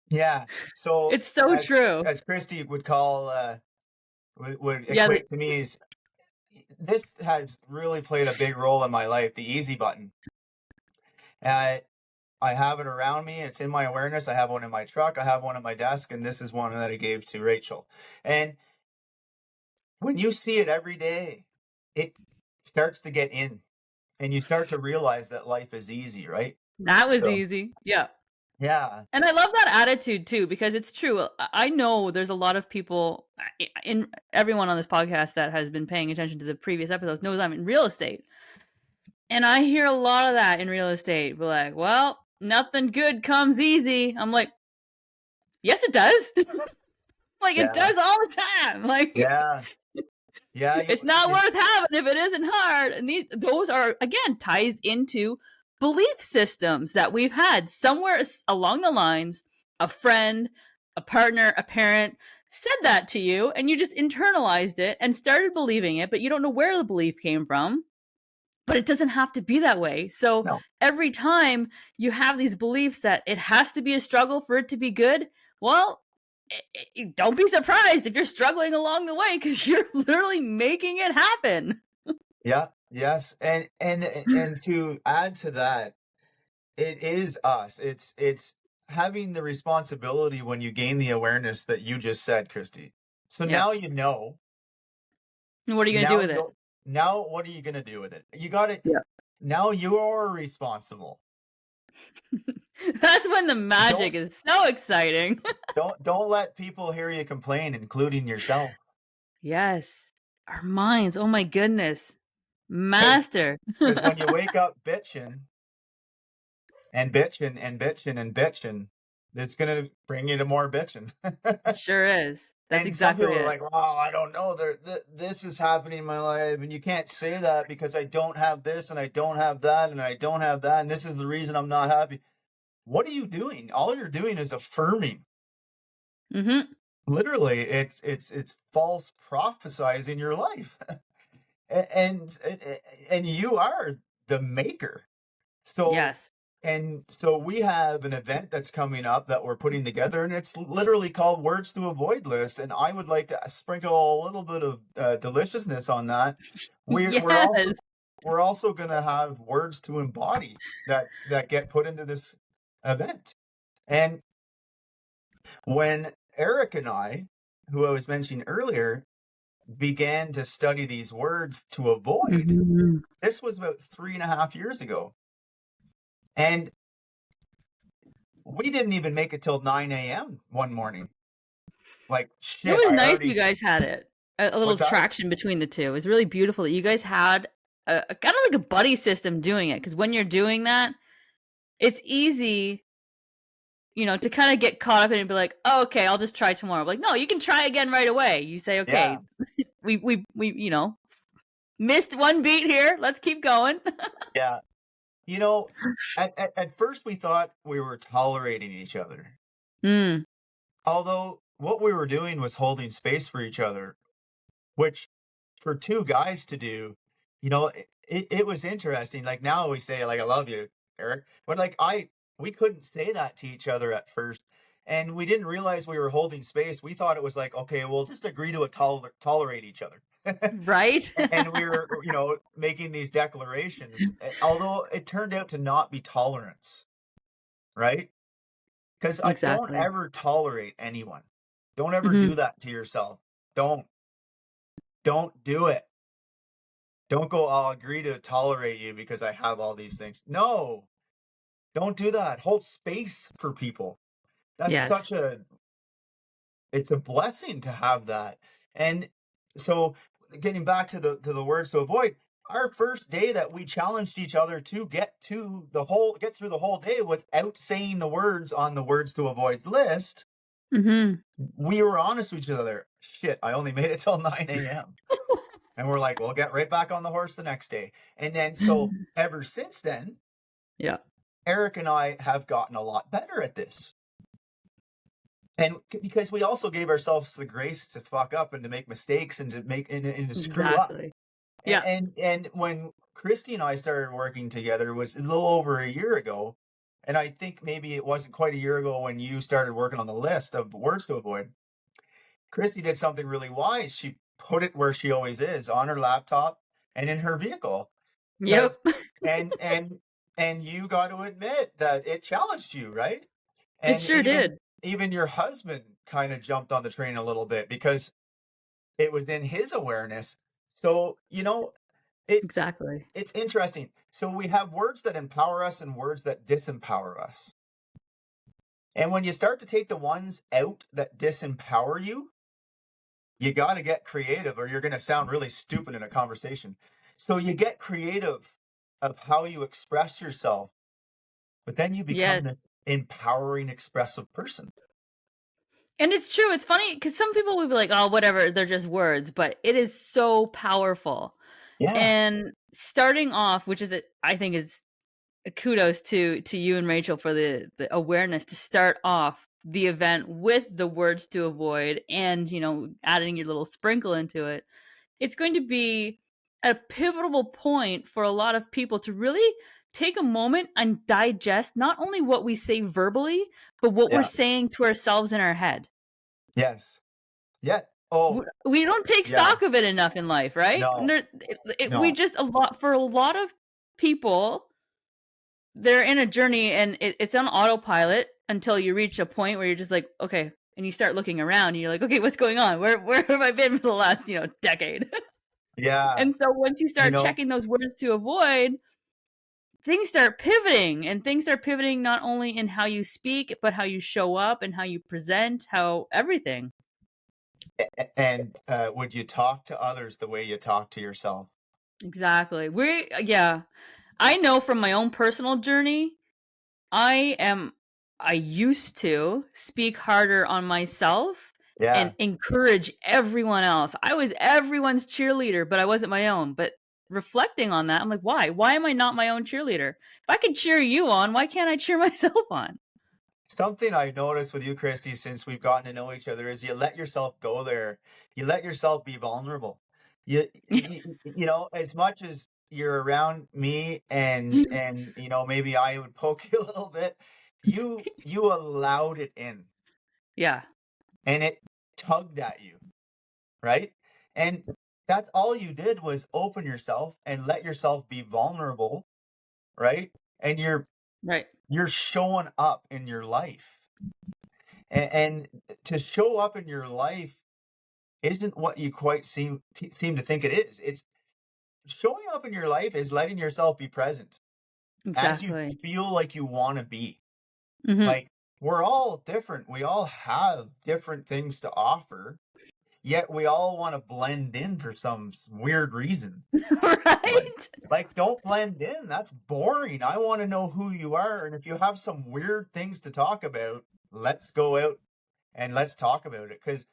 Yeah. So It's so true. as Christy would call, would Yeah. equate to me is, this has really played a big role in my life, the easy button. I have it around me. It's in my awareness. I have one in my truck. I have one at my desk. And this is one that I gave to Rachel. And when you see it every day, it starts to get in. And you start to realize that life is easy, right? That was So, easy. Yeah. yeah. And I love that attitude too, because it's true. I know there's a lot of people, in everyone on this podcast that has been paying attention to the previous episodes knows I'm in real estate. And I hear a lot of that in real estate. We're like, well, nothing good comes easy. I'm like, yes, it does. Like, it Yeah. does all the time. Like, Yeah. Yeah. it's not worth having if it isn't hard. And those are, again, ties into belief systems that we've had somewhere along the lines. A friend, a partner, a parent said that to you, and you just internalized it and started believing it, but you don't know where the belief came from. But it doesn't have to be that way. So No. every time you have these beliefs that it has to be a struggle for it to be good, well, don't be surprised if you're struggling along the way, because you're literally making it happen. Yeah. Yes. And to add to that, it is us. It's having the responsibility when you gain the awareness that you just said, Christy. So Yeah. now you know. And what are you going to do with it? Now what are you going to do with it? You got it. Yeah. Now you're responsible. That's when the magic is so exciting. Don't let people hear you complain, including yourself. Yes. Our minds. Oh my goodness. Master. Because when you wake up bitching and bitching and bitching and bitching, it's going to bring you to more bitching. Sure is. That's And exactly some people it. are like, "Oh, I don't know. This is happening in my life, and you can't say that because I don't have this, and I don't have that, and I don't have that, and this is the reason I'm not happy." What are you doing? All you're doing is affirming. Mm-hmm. Literally, it's false prophesizing your life, and you are the maker. So Yes. And so we have an event that's coming up that we're putting together, and it's literally called Words to Avoid List. And I would like to sprinkle a little bit of deliciousness on that. Yes. We're also going to have words to embody that get put into this event. And when Eric and I, who I was mentioning earlier, began to study these words to avoid, Mhm. this was about 3.5 years ago. And we didn't even make it till 9 a.m. one morning. Like, It shit, was I nice already... you guys had it. A little What's that? traction between the two. It was really beautiful that you guys had a kind of like a buddy system doing it. Because when you're doing that, it's easy, to kind of get caught up in it and be like, oh, okay, I'll just try tomorrow. Like, no, you can try again right away. You say, okay, Yeah. we missed one beat here. Let's keep going. Yeah. At first we thought we were tolerating each other. Mm. Although what we were doing was holding space for each other, which for two guys to do, it was interesting. Like, now we say, like, I love you, Eric. But like, we couldn't say that to each other at first. And we didn't realize we were holding space. We thought it was like, okay, we'll just agree to tolerate each other. Right? And we were, making these declarations, although it turned out to not be tolerance, right? Because I don't Exactly. ever tolerate anyone. Don't ever Mhm. do that to yourself. Don't do it. Don't go, I'll agree to tolerate you because I have all these things. No, don't do that. Hold space for people. That's Yes. it's a blessing to have that. And so, getting back to the words to avoid, our first day that we challenged each other to get through the whole day without saying the words on the words to avoid list, Mm-hmm. we were honest with each other. Shit, I only made it till 9 a.m. And we're like, we'll get right back on the horse the next day. And then, so ever since then, Yeah. Eric and I have gotten a lot better at this. And because we also gave ourselves the grace to fuck up and to make mistakes and to screw up. Exactly. Yeah. And when Christy and I started working together, it was a little over a year ago. And I think maybe it wasn't quite a year ago when you started working on the list of words to avoid. Christy did something really wise. She put it where she always is, on her laptop and in her vehicle. Because Yep. and and and you got to admit that it challenged you, right? It And sure did. even your husband kind of jumped on the train a little bit because it was in his awareness. So, it Exactly. it's interesting. So we have words that empower us and words that disempower us. And when you start to take the ones out that disempower you, you got to get creative or you're going to sound really stupid in a conversation. So you get creative of how you express yourself, but then you become Yes. this empowering, expressive person. And it's true. It's funny because some people would be like, "Oh, whatever, they're just words," but it is so powerful. Yeah. And starting off, which is I think is kudos to you and Rachel for the awareness to start off the event with the words to avoid and, adding your little sprinkle into it. It's going to be a pivotal point for a lot of people to really take a moment and digest not only what we say verbally, but what we're Yeah. saying to ourselves in our head. Yes. Yeah. Oh, We don't take yeah. stock of it enough in life, right? No. We No. just for a lot of people, they're in a journey and it's on autopilot until you reach a point where you're just like, okay, and you start looking around and you're like, okay, what's going on? Where have I been for the last decade? Yeah. And so once you You start know, checking those words to avoid, things start pivoting, and things start pivoting not only in how you speak, but how you show up and how you present, how everything. and would you talk to others the way you talk to yourself? Exactly. Yeah. I know from my own personal journey, I am I used to speak harder on myself and Yeah. encourage everyone else. I was everyone's cheerleader, but I wasn't my own. But reflecting on that, I'm like, why? Why am I not my own cheerleader? If I can cheer you on, why can't I cheer myself on? Something I noticed with you, Christy, since we've gotten to know each other is you let yourself go there. You let yourself be vulnerable. As much as you're around me and maybe I would poke you a little bit, you allowed it in Yeah, and it tugged at you, right? And that's all you did was open yourself and let yourself be vulnerable, right? And right. you're showing up in your life. And to show up in your life isn't what you quite seem to think it is. It's showing up in your life is letting yourself be present as you Exactly. feel like you want to be. Hmm. Like we're all different. We all have different things to offer, yet we all want to blend in for some weird reason. Like, Right? don't blend in. That's boring. I want to know who you are. And if you have some weird things to talk about, let's go out and let's talk about it. Because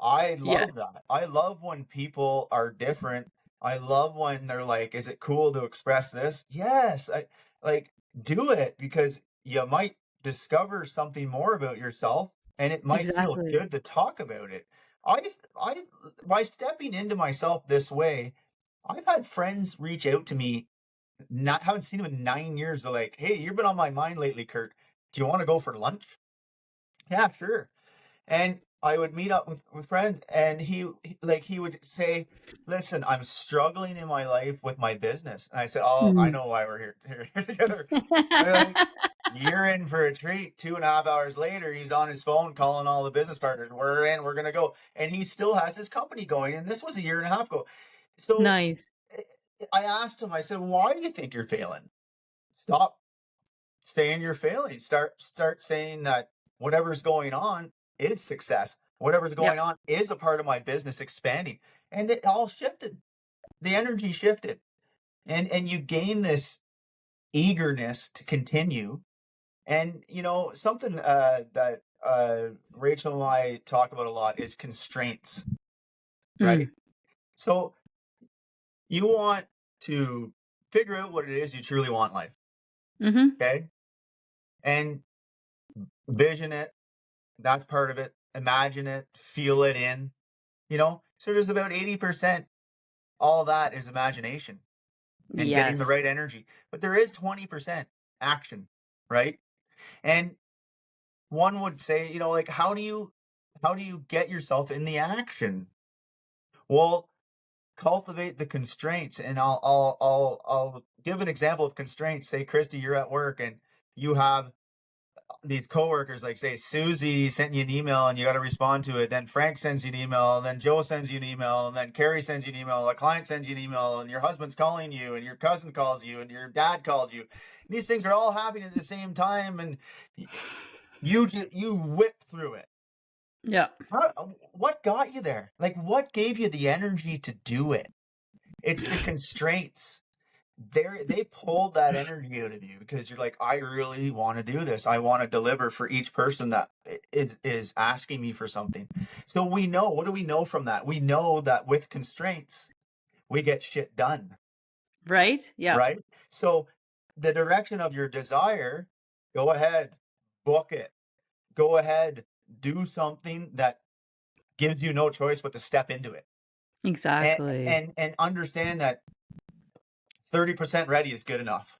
I Yeah, love that. I love when people are different. I love when they're like, is it cool to express this? Yes. I like do it because you might discover something more about yourself and it might feel exactly. good to talk about it. I by stepping into myself this way, I've had friends reach out to me, not haven't seen them in 9 years. They're like, "Hey, you've been on my mind lately, Kurt. Do you want to go for lunch?" Yeah, sure. And I would meet up with friends, and he would say, "Listen, I'm struggling in my life with my business." And I said, "Oh, I Mhm. know why we're here together." They're like, "You're in for a treat." 2.5 hours later, he's on his phone calling all the business partners. We're in. We're gonna go, and he still has his company going. And this was a year and a half ago. So Nice. I asked him, I said, "Why do you think you're failing? Stop saying you're failing. Start saying that whatever's going on is success. Whatever's Yep. going on is a part of my business expanding." And it all shifted. The energy shifted. And you gain this eagerness to continue. And something that Rachel and I talk about a lot is constraints, right? Mm. So you want to figure out what it is you truly want in life, Mhm. okay? And vision it, That's part of it. Imagine it, feel it in, you know? So there's about 80%. All that is imagination and getting the Yes. right energy. But there is 20% action, right? And one would say, like, how do you get yourself in the action? Well, cultivate the constraints. And I'll give an example of constraints. Say, Christy, you're at work and you have these coworkers, like say Susie sent you an email and you got to respond to it. Then Frank sends you an email, and then Joe sends you an email, and then Carrie sends you an email. A client sends you an email, and your husband's calling you, and your cousin calls you, and your dad called you. These things are all happening at the same time, and you whip through it. Yeah. What got you there? Like, what gave you the energy to do it? It's the constraints. They pulled that energy out of you because you're like, I really want to do this. I want to deliver for each person that is asking me for something. So we know, what do we know from that? We know that with constraints, we get shit done, Right? Yeah. right? So the direction of your desire, go ahead, book it. Go ahead, do something that gives you no choice but to step into it. And Exactly. and understand that 30% ready is good enough.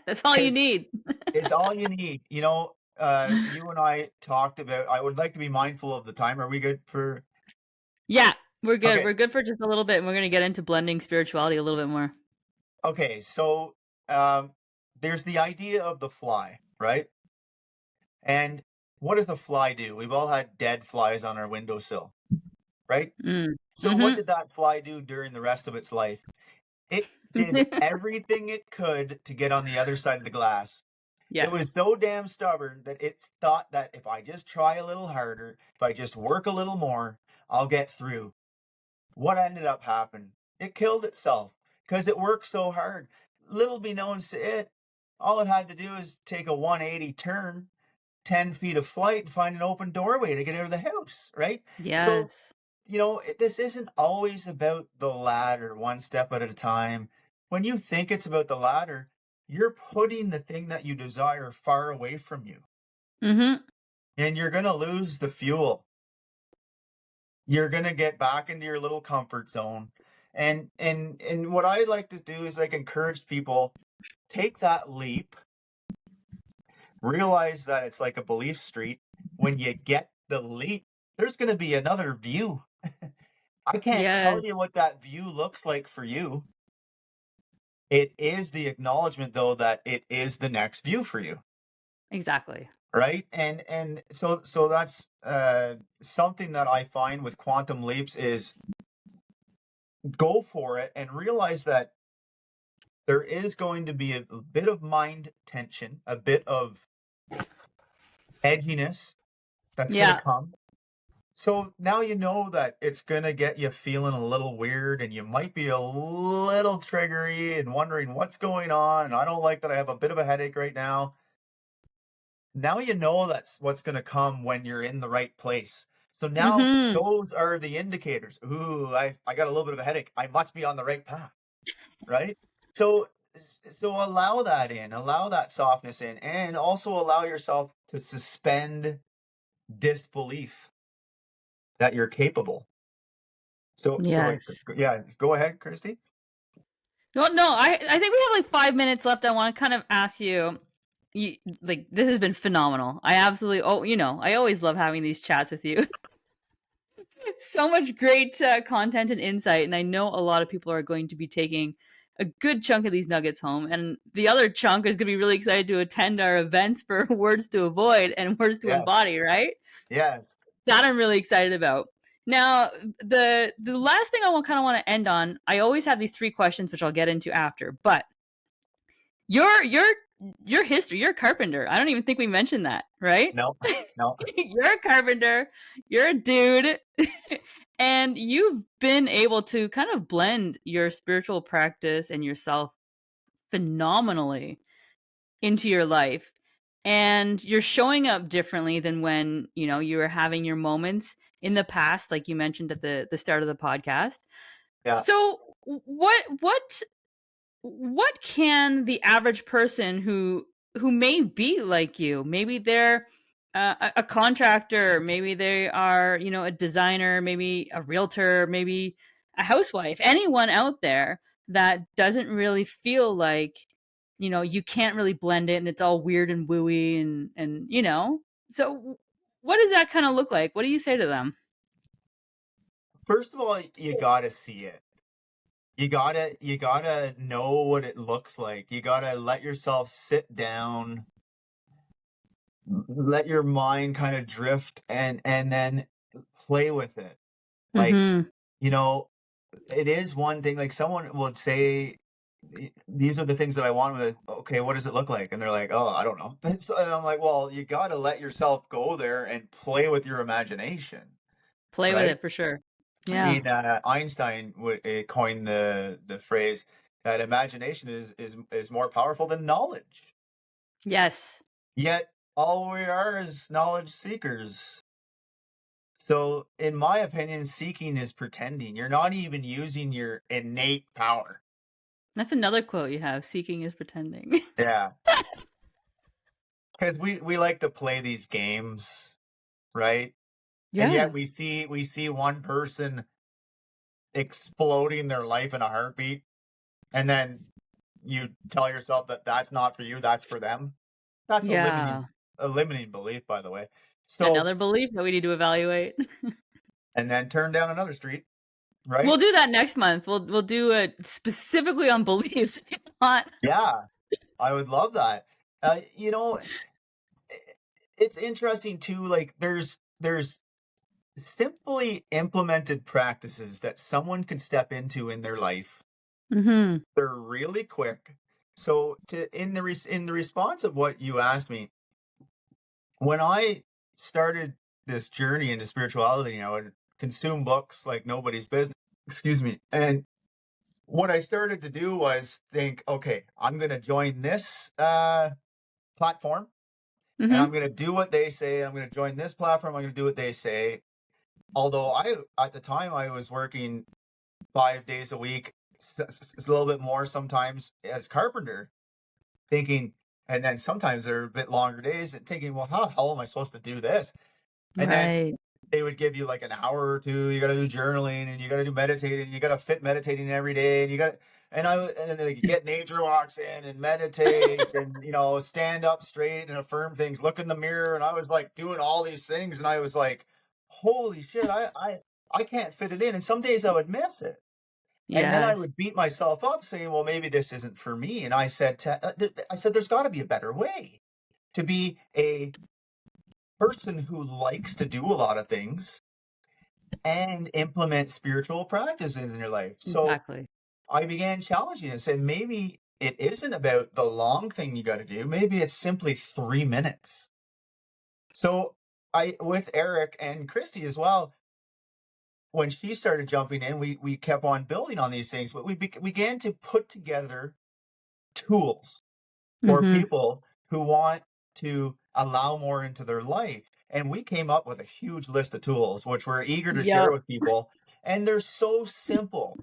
That's all you need. It's all you need. You and I talked about, I would like to be mindful of the time. Are we good for? Yeah, we're good. Okay. We're good for just a little bit, and we're gonna get into blending spirituality a little bit more. Okay. So, um, there's the idea of the fly, right? And what does the fly do? We've all had dead flies on our windowsill, right? Mm. So what Mhm. did that fly do during the rest of its life? It did everything it could to get on the other side of the glass. It Yes. was so damn stubborn that it thought that if I just try a little harder, if I just work a little more, I'll get through. What ended up happening? It killed itself because it worked so hard. Little be known to it, all it had to do is take a 180 turn, 10 feet of flight, and find an open doorway to get out of the house, right? So, Yes. this isn't always about the ladder, one step at a time. When you think it's about the ladder, you're putting the thing that you desire far away from you, Mhm. and you're going to lose the fuel. You're going to get back into your little comfort zone. And what I like to do is like encourage people, take that leap, realize that it's like a belief street. When you get the leap, there's going to be another view. I can't Yes. tell you what that view looks like for you. It is the acknowledgement, though, that it is the next view for you, Exactly. right? And so that's something that I find with quantum leaps is go for it and realize that there is going to be a bit of mind tension, a bit of edginess that's going to Yeah. come. So now you know that it's going to get you feeling a little weird and you might be a little triggery and wondering what's going on. And I don't like that I have a bit of a headache right now. Now you know that's what's going to come when you're in the right place. So now Mhm. those are the indicators. Ooh, I got a little bit of a headache. I must be on the right path, right? So so allow that in, allow that softness in, and also allow yourself to suspend disbelief that you're capable. So Yes. yeah, go ahead, Christy. No, I think we have like 5 minutes left. I wanna kind of ask you, like, this has been phenomenal. I absolutely I always love having these chats with you. So much great, content and insight, and I know a lot of people are going to be taking a good chunk of these nuggets home, and the other chunk is gonna be really excited to attend our events for Words to Avoid and Words to Yes, Embody, right? yes. That I'm really excited about. Now, the last thing I kinda wanna end on, I always have these 3 questions, which I'll get into after, but your your your history, you're a carpenter. I don't even think we mentioned that, right? No, no. You're a carpenter, you're a dude, and you've been able to kind of blend your spiritual practice and yourself phenomenally into your life. And you're showing up differently than when, you were having your moments in the past, like you mentioned at the start of the podcast. Yeah. So what can the average person who may be like you, maybe they're a contractor, maybe they are, a designer, maybe a realtor, maybe a housewife, anyone out there that doesn't really feel like, you can't really blend it and it's all weird and wooey and. So what does that kind of look like? What do you say to them? First of all, you gotta see it. You gotta know what it looks like. You gotta let yourself sit down, let your mind kind of drift, and then play with it. Like, Mm-hmm. you know, it is one thing, like someone would say, these are the things that I want. Okay, what does it look like? And they're like, oh, I don't know. And I'm like, well, you got to let yourself go there and play with your imagination, Play with right? it for sure. I Yeah. mean, Einstein coined the phrase that imagination is more powerful than knowledge. Yes. Yet all we are is knowledge seekers. So, in my opinion, seeking is pretending. You're not even using your innate power. That's another quote you have. Seeking is pretending. Yeah. Because we like to play these games, right? And yet Yeah. we see one person exploding their life in a heartbeat, and then you tell yourself that that's not for you, that's for them. That's Yeah. a limiting belief, by the way. So, Another belief that we need to evaluate. and then turn down another street, We'll right? do that next month. We'll do it specifically on beliefs. If you want. Yeah, I would love that. You know, it's interesting too. Like, there's simply implemented practices that someone could step into in their life. Mm-hmm. They're really quick. So, in the response of what you asked me, when I started this journey into spirituality, I would consume books like nobody's business. Excuse me. And what I started to do was think, okay, I'm going to join this platform, and I'm Mm-hmm. going to do what they say. I'm going to join this platform. I'm going to do what they say. Although at the time, I was working 5 days a week, a little bit more sometimes as carpenter, thinking, and then sometimes they're a bit longer days, and thinking, well, how the hell am I supposed to do this? And then Right. they would give you like an hour or two. You got to do journaling, and you got to do meditating. You got to fit meditating every day, and you got and then they get nature walks in and meditate, and stand up straight and affirm things. Look in the mirror, and I was like doing all these things, and I was like, holy shit, I can't fit it in. And some days I would miss it. And then I Yes. would beat myself up saying, well, maybe this isn't for me. And I said, there's got to be a better way to be a person who likes to do a lot of things and implement spiritual practices in your life. So Exactly. I began challenging it and said, maybe it isn't about the long thing you got to do. Maybe it's simply 3 minutes. So with Eric and Christy as well, when she started jumping in, we kept on building on these things, but we began to put together tools for Mm-hmm. people who want to allow more into their life. And we came up with a huge list of tools, which we're eager to share Yep. with people. And they're so simple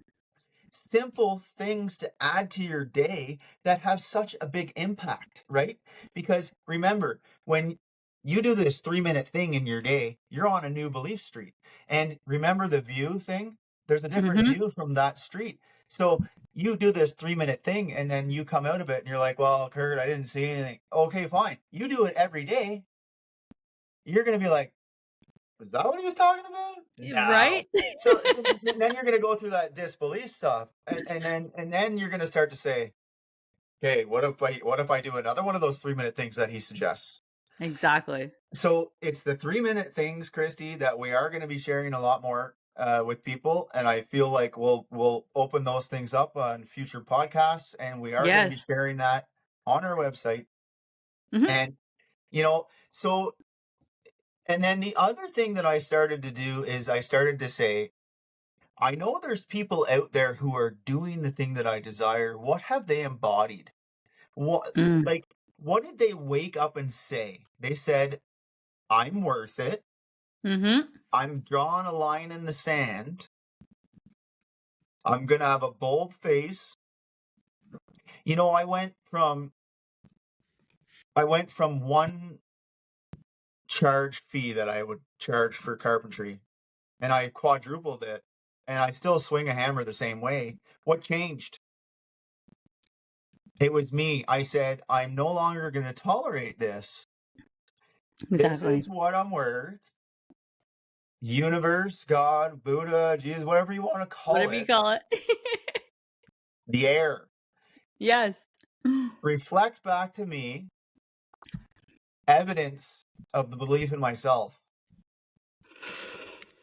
things to add to your day that have such a big impact, right? Because remember, when you do this 3 minute thing in your day, you're on a new belief street. And remember the view thing? There's a different Mm-hmm. view from that street. So you do this 3 minute thing, and then you come out of it and you're like, well, Kurt, I didn't see anything. Okay, fine. You do it every day. You're going to be like, was that what he was talking about? No. Right. So then you're going to go through that disbelief stuff, and then you're going to start to say, okay, what if I do another one of those 3 minute things that he suggests? Exactly. So it's the 3 minute things, Christy, that we are going to be sharing a lot more with people, and I feel like we'll open those things up on future podcasts, and we are going to be Yes. sharing that on our website. Mm-hmm. And so, and then the other thing that I started to do is I started to say, I know there's people out there who are doing the thing that I desire. What have they embodied? What Mm. like what did they wake up and say? They said, I'm worth it. Mm-hmm. I'm drawing a line in the sand. I'm gonna have a bold face. I went from one charge fee that I would charge for carpentry, and I quadrupled it, and I still swing a hammer the same way. What changed? It was me. I said, I'm no longer going to tolerate this. This Exactly. is what I'm worth. Universe, God, Buddha, Jesus, whatever you want to call Whatever you it, call it. the air. Yes. Reflect back to me evidence of the belief in myself.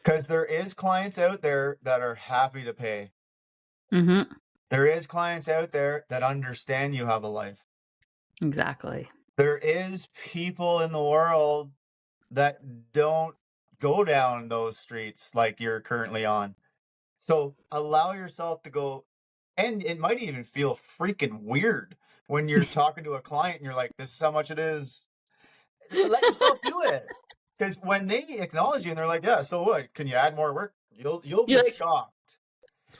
Because there is clients out there that are happy to pay. Mm-hmm. There is clients out there that understand you have a life. Exactly. There is people in the world that don't go down those streets like you're currently on. So allow yourself to go, and it might even feel freaking weird when you're talking to a client and you're like, this is how much it is. Let yourself do it. Because when they acknowledge you and they're like, yeah, so what? Can you add more work? You'll You're be like, shocked.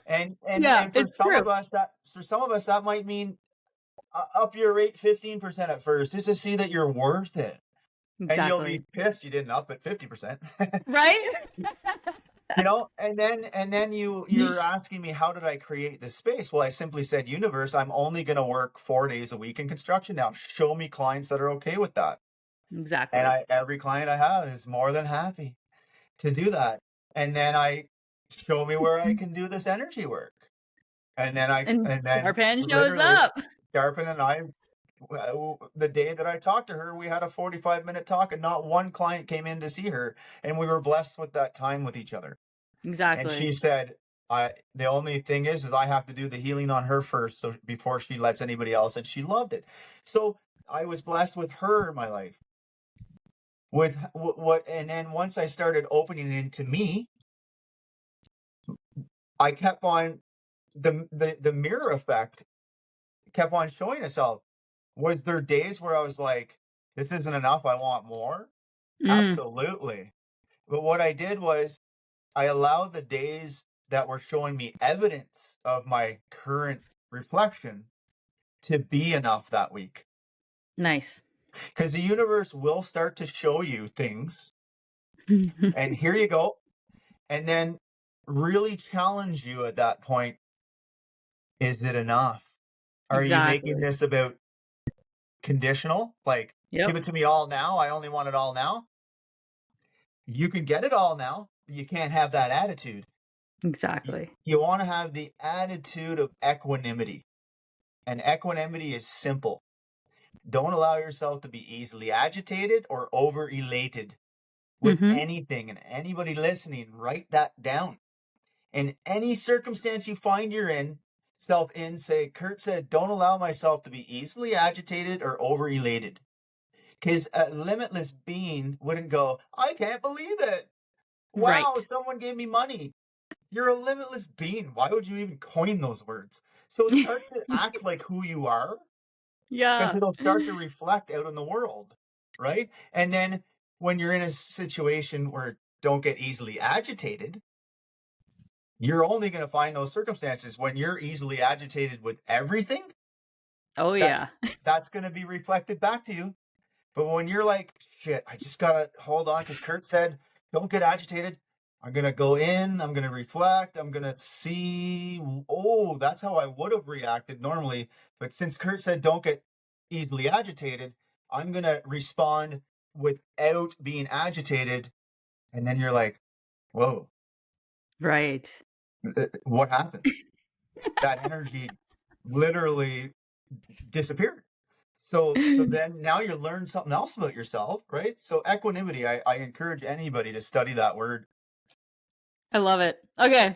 And yeah, for it's some true. of us that might mean up your rate 15% at first, just to see that you're worth it. And you'll Exactly. be pissed you didn't up it 50%. Right? You know, and then you're asking me, how did I create this space? Well, I simply said, universe, I'm only going to work 4 days a week in construction now. Show me clients that are okay with that. And Exactly. every client I have is more than happy to do that. And then I show me where I can do this energy work. And And then Sharpan shows literally up. Sharpen and I, the day that I talked to her, we had a 45-minute talk and not one client came in to see her. And we were blessed with that time with each other. And she Exactly. said, the only thing is I have to do the healing on her first, so before she lets anybody else. And she loved it. So I was blessed with her in my life. With what, and then once I started opening into me, I kept on the mirror effect kept on showing itself. Was there days where I was like, this isn't enough, I want more? Mm, Absolutely. But what I did was I allowed the days that were showing me evidence of my current reflection to be enough that week. nice. Because the universe will start to show you things, and here you go, and then really challenge you at that point. Is it enough? Are you making Exactly. this about conditional? Like, give Yep. it to me all now. I only want it all now. You can get it all now, but you can't have that attitude. Exactly. You want to have the attitude of equanimity. And equanimity is simple. Don't allow yourself to be easily agitated or over elated with Mm-hmm. anything. And anybody listening, write that down. In any circumstance you find yourself in, say, Kurt said, don't allow myself to be easily agitated or over elated. Because a limitless being wouldn't go, I can't believe it. Wow, Right. someone gave me money. You're a limitless being. Why would you even coin those words? So start to act like who you are, because Yeah. it'll start to reflect out in the world, right? And then when you're in a situation where don't get easily agitated, you're only going to find those circumstances when you're easily agitated with everything. Oh, That's yeah. that's going to be reflected back to you. But when you're like, shit, I just gotta hold on, because Kurt said, don't get agitated. I'm gonna go in, I'm gonna reflect, I'm gonna see, oh, that's how I would have reacted normally. But since Kurt said don't get easily agitated, I'm gonna respond without being agitated. And then you're like, whoa, Right. what happened? That energy literally disappeared. So then now you learn something else about yourself, right? So equanimity, I encourage anybody to study that word. I love it. Okay.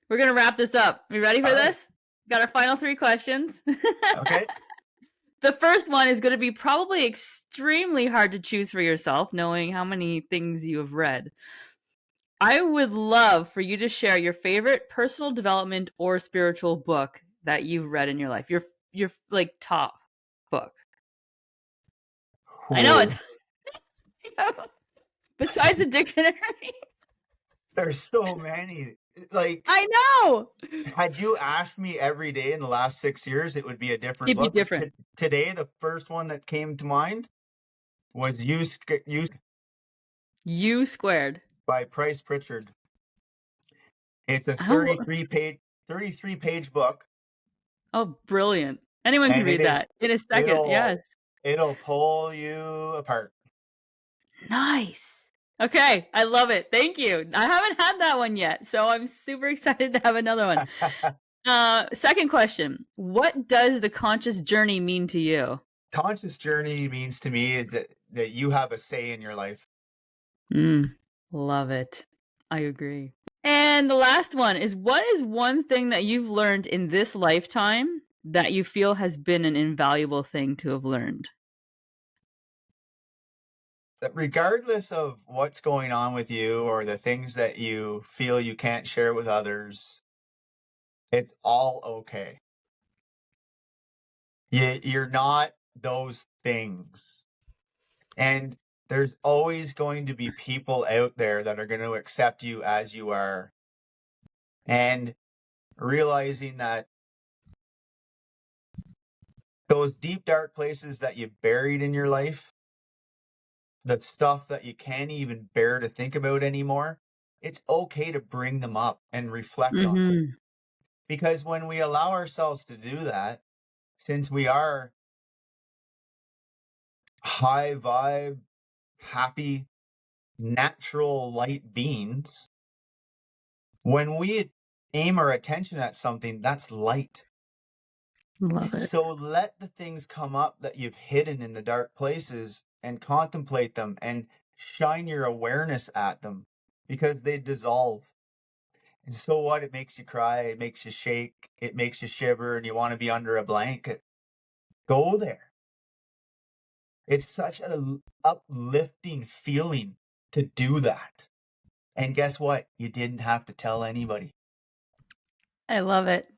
We're going to wrap this up. You ready for All right. this? Got our final 3 questions. Okay. The first one is going to be probably extremely hard to choose for yourself, knowing how many things you have read. I would love for you to share your favorite personal development or spiritual book that you've read in your life. Your like top book. I know Ooh, it's besides the dictionary. there's so many. Like, I know. had you asked me every day in the last 6 years, it would be a different It'd be book. But different. today, the first one that came to mind was use. U squared. by Price Pritchard. It's a Oh, 33 page book, oh, brilliant. Anyone can and read that in a second. it'll Yes. it'll pull you apart. Nice. Okay, I love it. Thank you. I haven't had that one yet, so I'm super excited to have another one. Second question. What does the conscious journey mean to you? Conscious journey means to me is that you have a say in your life. Love it. I agree. And the last one is, what is one thing that you've learned in this lifetime that you feel has been an invaluable thing to have learned? That regardless of what's going on with you or the things that you feel you can't share with others, it's all okay. You're not those things. And there's always going to be people out there that are going to accept you as you are. And realizing that those deep, dark places that you've buried in your life, the stuff that you can't even bear to think about anymore, it's okay to bring them up and reflect on them. Because when we allow ourselves to do that, since we are high vibe, happy, natural light beings, when we aim our attention at something, that's light. Love it. So let the things come up that you've hidden in the dark places and contemplate them and shine your awareness at them, because they dissolve. And so what? It makes you cry, it makes you shake, it makes you shiver, and you want to be under a blanket. Go there. It's such an uplifting feeling to do that. And guess what? You didn't have to tell anybody. I love it.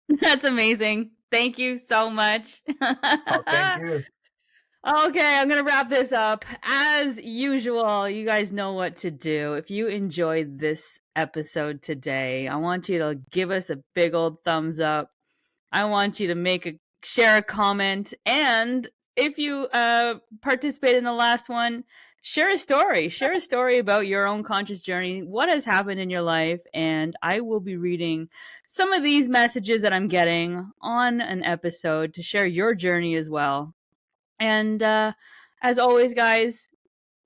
That's amazing. Thank you so much. Oh, thank you. Okay, I'm going to wrap this up. As usual, you guys know what to do. If you enjoyed this episode today, I want you to give us a big old thumbs up. I want you to share a comment, and if you participate in the last one, share a story. Share a story about your own conscious journey. What has happened in your life? And I will be reading some of these messages that I'm getting on an episode to share your journey as well. And as always, guys,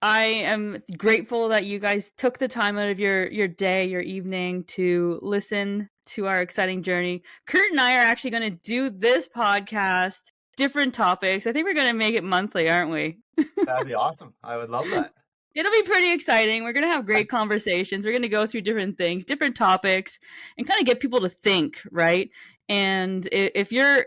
I am grateful that you guys took the time out of your day, your evening, to listen to our exciting journey. Kurt and I are actually going to do this podcast, different topics. I think we're going to make it monthly, aren't we? That'd be awesome. I would love that. It'll be pretty exciting. We're going to have great conversations. We're going to go through different things, different topics, and kind of get people to think, right? And if you're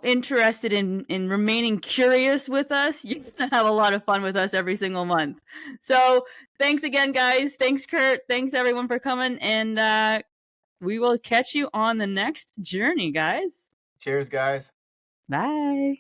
interested in remaining curious with us, you're gonna have a lot of fun with us every single month. So thanks again, guys. Thanks, Kurt. Thanks everyone for coming, and we will catch you on the next journey, guys. Cheers, guys. Bye.